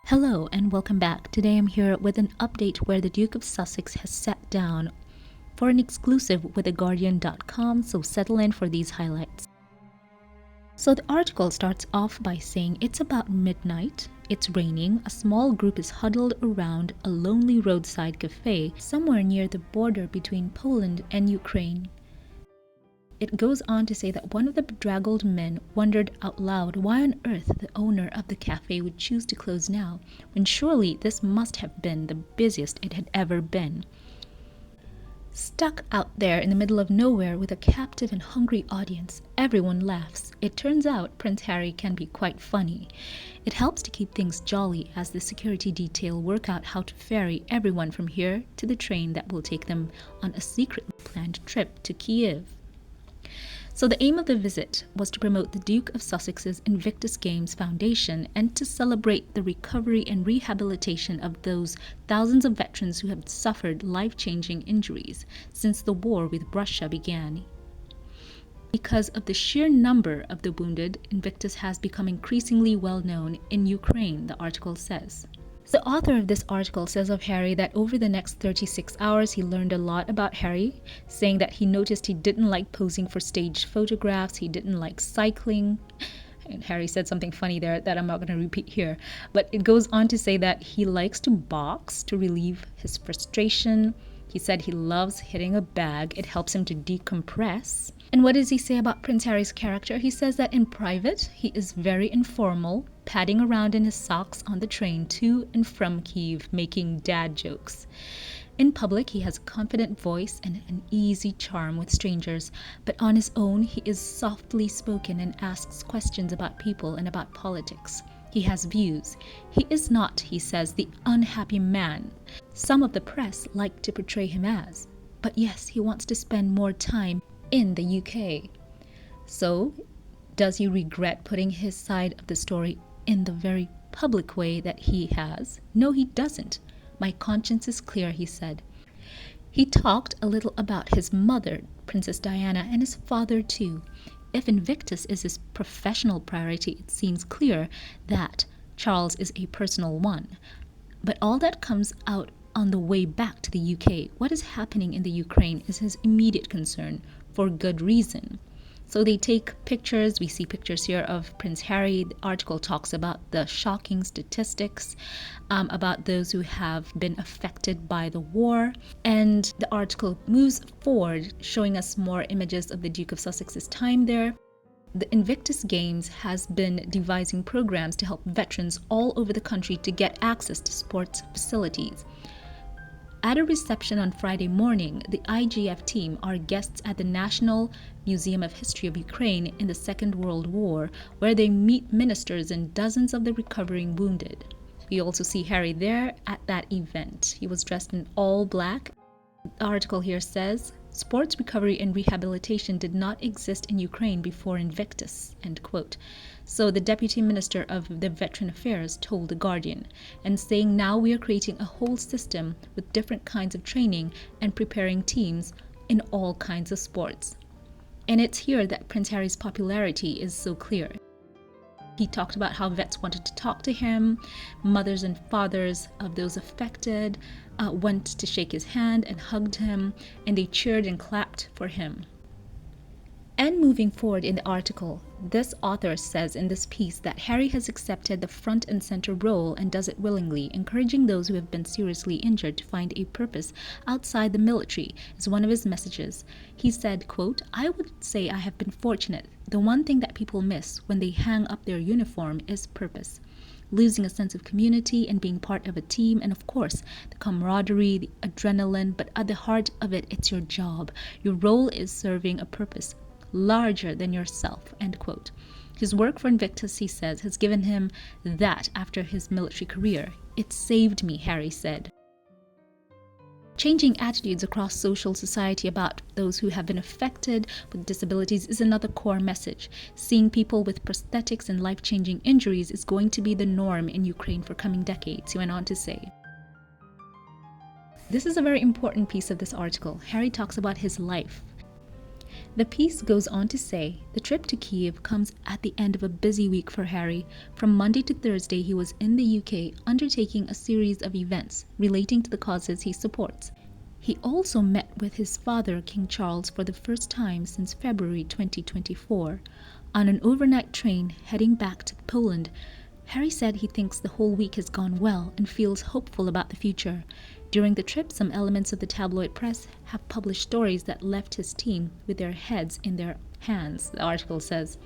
Hello and welcome back. Today I'm here with an update where the Duke of Sussex has sat down for an exclusive with theguardian.com, so settle in for these highlights. So the article starts off by saying it's about midnight, it's raining, a small group is huddled around a lonely roadside cafe somewhere near the border between Poland and Ukraine. It goes on to say that one of the bedraggled men wondered out loud why on earth the owner of the cafe would choose to close now, when surely this must have been the busiest it had ever been. Stuck out there in the middle of nowhere with a captive and hungry audience, everyone laughs. It turns out Prince Harry can be quite funny. It helps to keep things jolly as the security detail work out how to ferry everyone from here to the train that will take them on a secretly planned trip to Kiev. So the aim of the visit was to promote the Duke of Sussex's Invictus Games Foundation and to celebrate the recovery and rehabilitation of those thousands of veterans who have suffered life-changing injuries since the war with Russia began. Because of the sheer number of the wounded, Invictus has become increasingly well known in Ukraine, the article says. The author of this article says of Harry that over the next 36 hours he learned a lot about Harry, saying that he noticed he didn't like posing for staged photographs, he didn't like cycling, and Harry said something funny there that I'm not going to repeat here, but it goes on to say that he likes to box to relieve his frustration. He said he loves hitting a bag, it helps him to decompress. And what does he say about Prince Harry's character? He says that in private, he is very informal, padding around in his socks on the train to and from Kyiv, making dad jokes. In public, he has a confident voice and an easy charm with strangers, but on his own, he is softly spoken and asks questions about people and about politics. He has views. He is not, he says, the unhappy man some of the press like to portray him as. But yes, he wants to spend more time in the UK. So, does he regret putting his side of the story in the very public way that he has? No, he doesn't. My conscience is clear, he said. He talked a little about his mother, Princess Diana, and his father too. If Invictus is his professional priority, it seems clear that Charles is a personal one. But all that comes out on the way back to the UK, what is happening in the Ukraine, is his immediate concern, for good reason. So they take pictures. We see pictures here of Prince Harry. The article talks about the shocking statistics about those who have been affected by the war. And the article moves forward, showing us more images of the Duke of Sussex's time there. The Invictus Games has been devising programs to help veterans all over the country to get access to sports facilities. At a reception on Friday morning, the IGF team are guests at the National Museum of History of Ukraine in the Second World War, where they meet ministers and dozens of the recovering wounded. We also see Harry there at that event. He was dressed in all black. The article here says, sports recovery and rehabilitation did not exist in Ukraine before Invictus, end quote. So the Deputy Minister of the Veteran Affairs told The Guardian, and saying now we are creating a whole system with different kinds of training and preparing teams in all kinds of sports. And it's here that Prince Harry's popularity is so clear. He talked about how vets wanted to talk to him, mothers and fathers of those affected went to shake his hand and hugged him, and they cheered and clapped for him. And moving forward in the article, this author says in this piece that Harry has accepted the front and center role and does it willingly, encouraging those who have been seriously injured to find a purpose outside the military is one of his messages. He said, quote, I would say I have been fortunate. The one thing that people miss when they hang up their uniform is purpose. Losing a sense of community and being part of a team, and of course, the camaraderie, the adrenaline, but at the heart of it, it's your job. Your role is serving a purpose larger than yourself, end quote. His work for Invictus, he says, has given him that after his military career. It saved me, Harry said. Changing attitudes across social society about those who have been affected with disabilities is another core message. Seeing people with prosthetics and life-changing injuries is going to be the norm in Ukraine for coming decades, he went on to say. This is a very important piece of this article. Harry talks about his life. The piece goes on to say the trip to Kyiv comes at the end of a busy week for Harry. From Monday to Thursday, he was in the UK undertaking a series of events relating to the causes he supports. He also met with his father, King Charles, for the first time since February 2024. On an overnight train heading back to Poland, Harry said he thinks the whole week has gone well and feels hopeful about the future. During the trip, some elements of the tabloid press have published stories that left his team with their heads in their hands, the article says.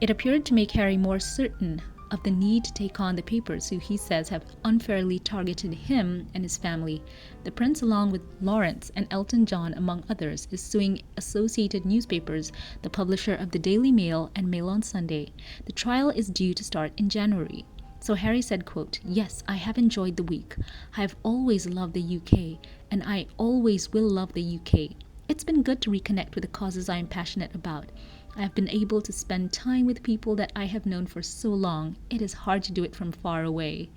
It appeared to make Harry more certain of the need to take on the papers who he says have unfairly targeted him and his family. The prince, along with Lawrence and Elton John, among others, is suing Associated Newspapers, the publisher of the Daily Mail and Mail on Sunday. The trial is due to start in January. So Harry said, quote, "Yes, I have enjoyed the week. I have always loved the UK, and I always will love the UK. It's been good to reconnect with the causes I am passionate about. I have been able to spend time with people that I have known for so long. It is hard to do it from far away."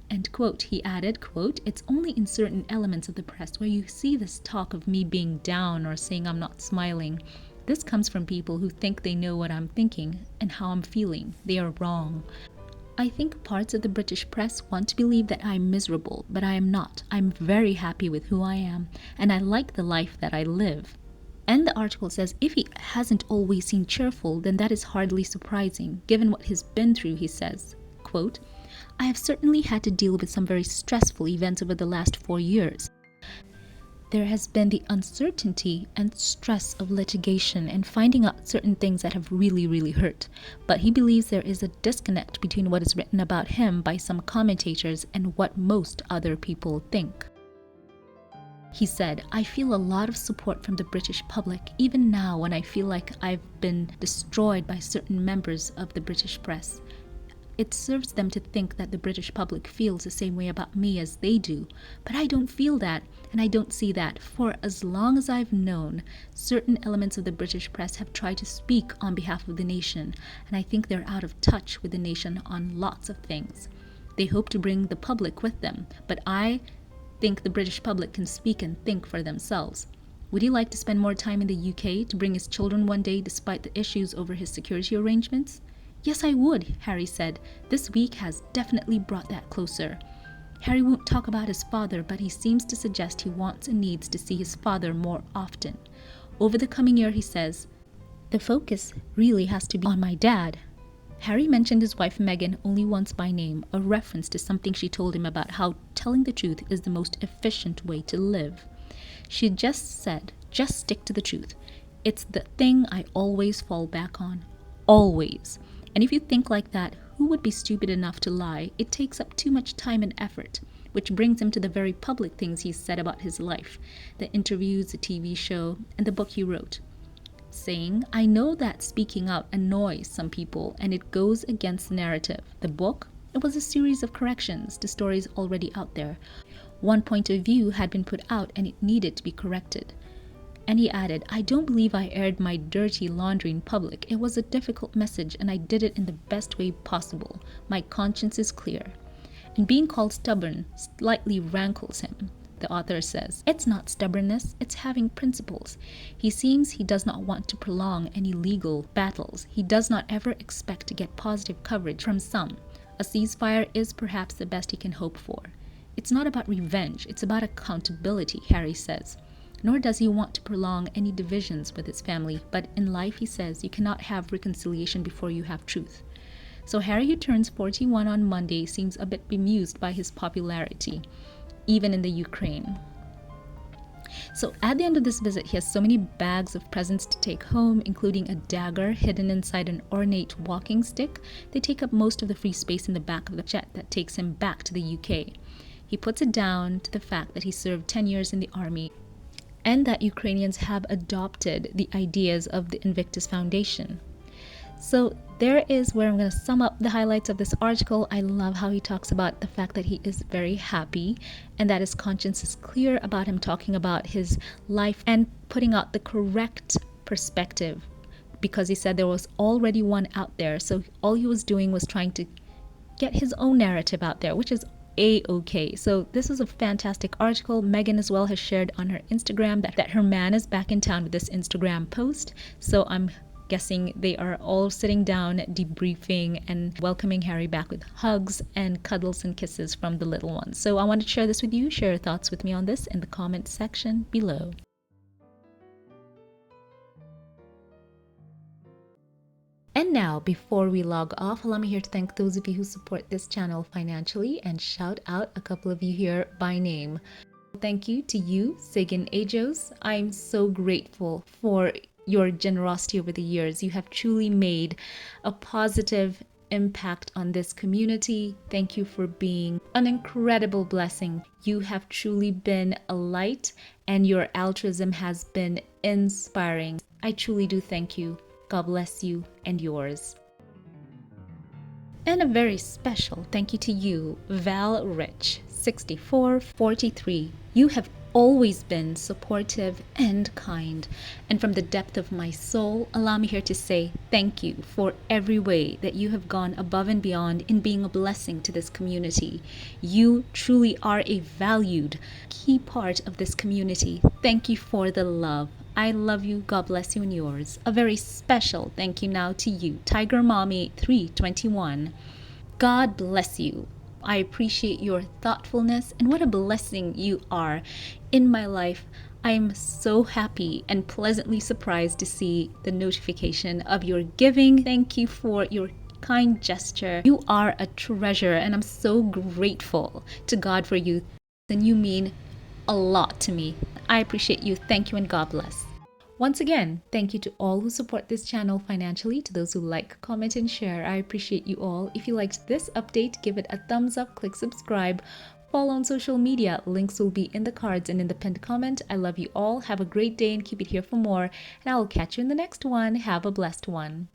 End quote. He added, quote, "It's only in certain elements of the press where you see this talk of me being down or saying I'm not smiling. This comes from people who think they know what I'm thinking and how I'm feeling. They are wrong. I think parts of the British press want to believe that I'm miserable, but I am not. I'm very happy with who I am, and I like the life that I live." And the article says if he hasn't always seemed cheerful, then that is hardly surprising, given what he's been through, he says. Quote, "I have certainly had to deal with some very stressful events over the last 4 years. There has been the uncertainty and stress of litigation and finding out certain things that have really hurt. But he believes there is a disconnect between what is written about him by some commentators and what most other people think." He said, "I feel a lot of support from the British public, even now when I feel like I've been destroyed by certain members of the British press. It serves them to think that the British public feels the same way about me as they do. But I don't feel that, and I don't see that. For as long as I've known, certain elements of the British press have tried to speak on behalf of the nation, and I think they're out of touch with the nation on lots of things. They hope to bring the public with them, but I think the British public can speak and think for themselves. Would he like to spend more time in the UK to bring his children one day despite the issues over his security arrangements? Yes, I would," Harry said. "This week has definitely brought that closer." Harry won't talk about his father, but he seems to suggest he wants and needs to see his father more often. Over the coming year, he says, "The focus really has to be on my dad." Harry mentioned his wife Meghan only once by name, a reference to something she told him about how telling the truth is the most efficient way to live. She just said, "Just stick to the truth. It's the thing I always fall back on. Always. And if you think like that, who would be stupid enough to lie? It takes up too much time and effort," which brings him to the very public things he's said about his life, the interviews, the TV show, and the book he wrote, saying, "I know that speaking out annoys some people and it goes against the narrative. The book, it was a series of corrections to stories already out there. One point of view had been put out and it needed to be corrected." And he added, "I don't believe I aired my dirty laundry in public. It was a difficult message and I did it in the best way possible. My conscience is clear." And being called stubborn slightly rankles him, the author says. It's not stubbornness, it's having principles. He seems he does not want to prolong any legal battles. He does not ever expect to get positive coverage from some. A ceasefire is perhaps the best he can hope for. It's not about revenge, it's about accountability, Harry says. Nor does he want to prolong any divisions with his family, but in life, he says, you cannot have reconciliation before you have truth. So Harry, who turns 41 on Monday, seems a bit bemused by his popularity, even in the Ukraine. So at the end of this visit, he has so many bags of presents to take home, including a dagger hidden inside an ornate walking stick. They take up most of the free space in the back of the jet that takes him back to the UK. He puts it down to the fact that he served 10 years in the army, and that Ukrainians have adopted the ideas of the Invictus Foundation. So there is where I'm going to sum up the highlights of this article. I love how he talks about the fact that he is very happy and that his conscience is clear about him talking about his life and putting out the correct perspective, because he said there was already one out there. So all he was doing was trying to get his own narrative out there, which is a-okay. So this is a fantastic article. Meghan as well has shared on her Instagram that her man is back in town with this Instagram post. So I'm guessing they are all sitting down, debriefing, and welcoming Harry back with hugs and cuddles and kisses from the little ones. So I wanted to share this with you. Share your thoughts with me on this in the comment section below. And now, before we log off, allow me here to thank those of you who support this channel financially and shout out a couple of you here by name. Thank you to you, Sigyn Ajos. I'm so grateful for your generosity over the years. You have truly made a positive impact on this community. Thank you for being an incredible blessing. You have truly been a light, and your altruism has been inspiring. I truly do thank you. God bless you and yours. And a very special thank you to you, Val Rich, 6443. You have always been supportive and kind. And from the depth of my soul, allow me here to say thank you for every way that you have gone above and beyond in being a blessing to this community. You truly are a valued key part of this community. Thank you for the love. I love you. God bless you and yours. A very special thank you now to you, Tiger Mommy 321. God bless you. I appreciate your thoughtfulness and what a blessing you are in my life. I am so happy and pleasantly surprised to see the notification of your giving. Thank you for your kind gesture. You are a treasure, and I'm so grateful to God for you. And you mean a lot to me. I appreciate you. Thank you and God bless. Once again, thank you to all who support this channel financially, to those who like, comment, and share. I appreciate you all. If you liked this update, give it a thumbs up, click subscribe, follow on social media. Links will be in the cards and in the pinned comment. I love you all. Have a great day and keep it here for more. And I will catch you in the next one. Have a blessed one.